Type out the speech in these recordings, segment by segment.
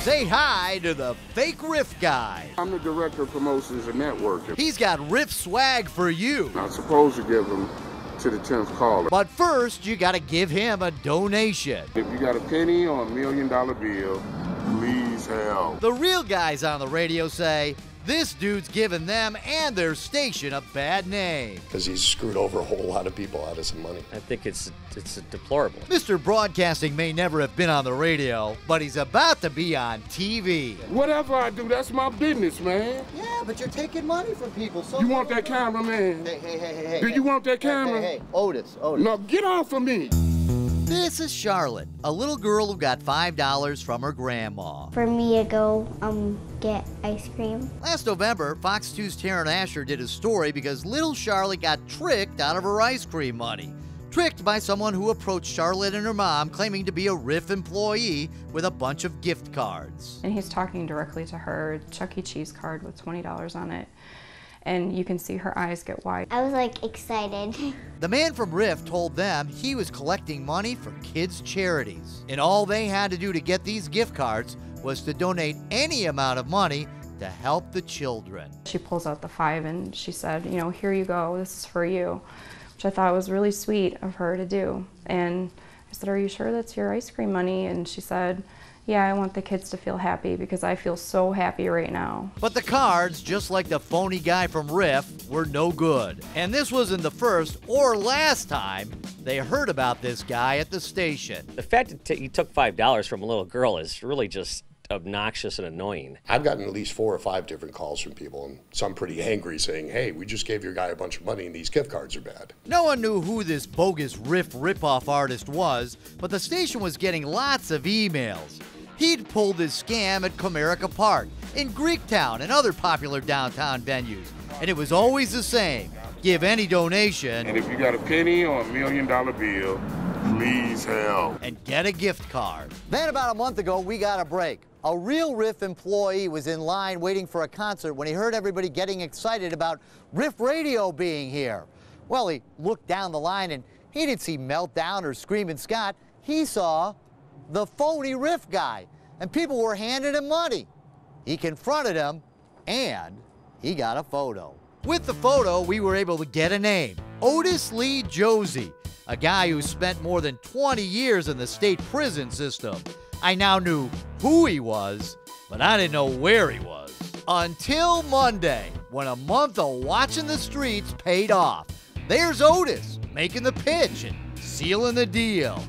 Say hi to the fake RIF guy. I'm the director of promotions and networking. He's got RIF swag for you. Not supposed to give them to the 10th caller. But first, you gotta give him a donation. If you got a penny or $1 million bill, please help. The real guys on the radio say, this dude's giving them and their station a bad name. Because he's screwed over a whole lot of people out of some money. I think it's deplorable. Mr. Broadcasting may never have been on the radio, but he's about to be on TV. Whatever I do, that's my business, man. Yeah, but you're taking money from people. So you want that camera, man? Hey. Do you want that camera? Hey, Otis. No, get off of me. This is Charlotte, a little girl who got $5 from her grandma. For me to go get ice cream. Last November, Fox 2's Taryn Asher did a story because little Charlotte got tricked out of her ice cream money. Tricked by someone who approached Charlotte and her mom claiming to be a RIF employee with a bunch of gift cards. And he's talking directly to her, Chuck E. Cheese card with $20 on it. And you can see her eyes get wide. I was like excited. The man from RIF told them he was collecting money for kids' charities. And all they had to do to get these gift cards was to donate any amount of money to help the children. She pulls out the $5 and she said, you know, here you go, this is for you. Which I thought was really sweet of her to do. And I said, are you sure that's your ice cream money? And she said, yeah, I want the kids to feel happy because I feel so happy right now. But the cards, just like the phony guy from RIF, were no good. And this wasn't the first or last time they heard about this guy at the station. The fact that he took $5 from a little girl is really just obnoxious and annoying. I've gotten at least 4 or 5 different calls from people, and some pretty angry, saying, hey, we just gave your guy a bunch of money and these gift cards are bad. No one knew who this bogus RIF ripoff artist was, but the station was getting lots of emails. He'd pulled his scam at Comerica Park, in Greektown, and other popular downtown venues. And it was always the same. Give any donation. And if you got a penny or $1 million bill, please help. And get a gift card. Then about a month ago, we got a break. A real RIF employee was in line waiting for a concert when he heard everybody getting excited about RIF Radio being here. Well, he looked down the line and he didn't see Meltdown or Screamin' Scott. He saw the phony RIF guy, and people were handing him money. He confronted him, and he got a photo. With the photo, we were able to get a name, Otis Lee Josie, a guy who spent more than 20 years in the state prison system. I now knew who he was, but I didn't know where he was. Until Monday, when a month of watching the streets paid off. There's Otis making the pitch and sealing the deal.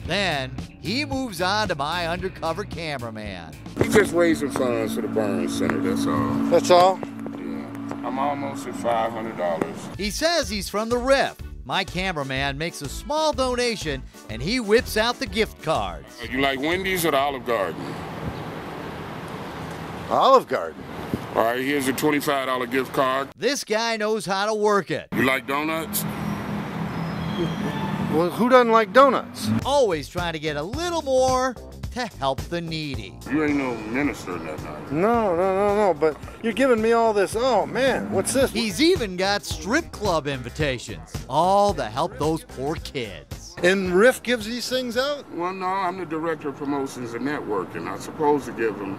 Then he moves on to my undercover cameraman. He's just raising funds for the Burns Center, that's all. That's all? Yeah. I'm almost at $500. He says he's from the RIF. My cameraman makes a small donation and he whips out the gift cards. You like Wendy's or the Olive Garden? Olive Garden. All right, here's a $25 gift card. This guy knows how to work it. You like donuts? Well, who doesn't like donuts? Always trying to get a little more to help the needy. You ain't no minister that night. No, but you're giving me all this. Oh, man, what's this? He's even got strip club invitations, all to help those poor kids. And RIF gives these things out? Well, no, I'm the director of promotions and networking. I'm supposed to give them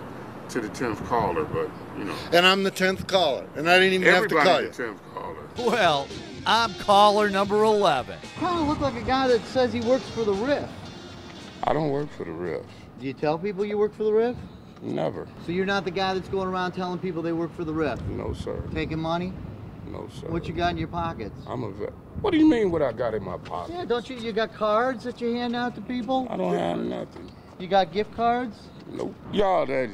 to the 10th caller, but, you know. And I'm the 10th caller, and I didn't even have to call you. Everybody's the 10th caller. Well, I'm caller number 11. Kind of look like a guy that says he works for the RIF. I don't work for the RIF. Do you tell people you work for the RIF? Never. So you're not the guy that's going around telling people they work for the RIF? No, sir. Taking money? No, sir. What you got in your pockets? I'm a vet. What do you mean what I got in my pocket? Yeah, don't you got cards that you hand out to people? I don't have nothing. You got gift cards? Nope. Y'all that,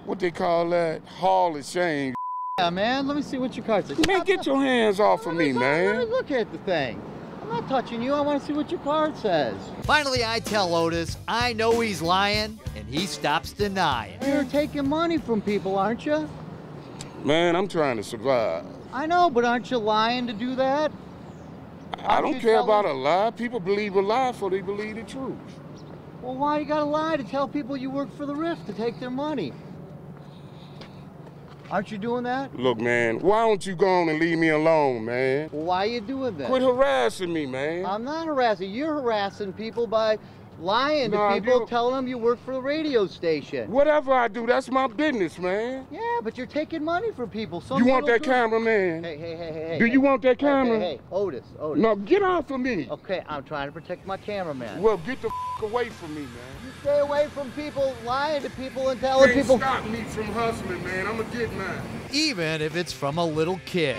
what they call that? Hall of Shame. Yeah, man, let me see what your card says. Man, get your hands off of me, man. Let me look at the thing. I'm not touching you. I want to see what your card says. Finally, I tell Otis I know he's lying, and he stops denying. You're taking money from people, aren't you? Man, I'm trying to survive. I know, but aren't you lying to do that? I don't care about a lie. People believe a lie before they believe the truth. Well, why you gotta lie to tell people you work for the RIF to take their money? Aren't you doing that? Look, man, why don't you go on and leave me alone, man? Well, why are you doing that? Quit harassing me, man. I'm not harassing. You're harassing people by lying to people, telling them you work for the radio station. Whatever I do, that's my business, man. Yeah, but you're taking money from people. You want that cameraman? Hey. Do you want that camera? Hey, Otis. No, get off of me. Okay, I'm trying to protect my cameraman. Well, get the away from me, man. You stay away from people lying to people and telling people. Stop me from hustling, man. I'm gonna get mine. Even if it's from a little kid.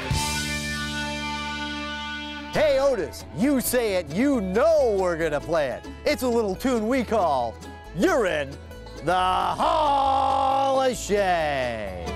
Hey, Otis, you say it, you know we're gonna play it. It's a little tune we call You're in the Hall of Shame.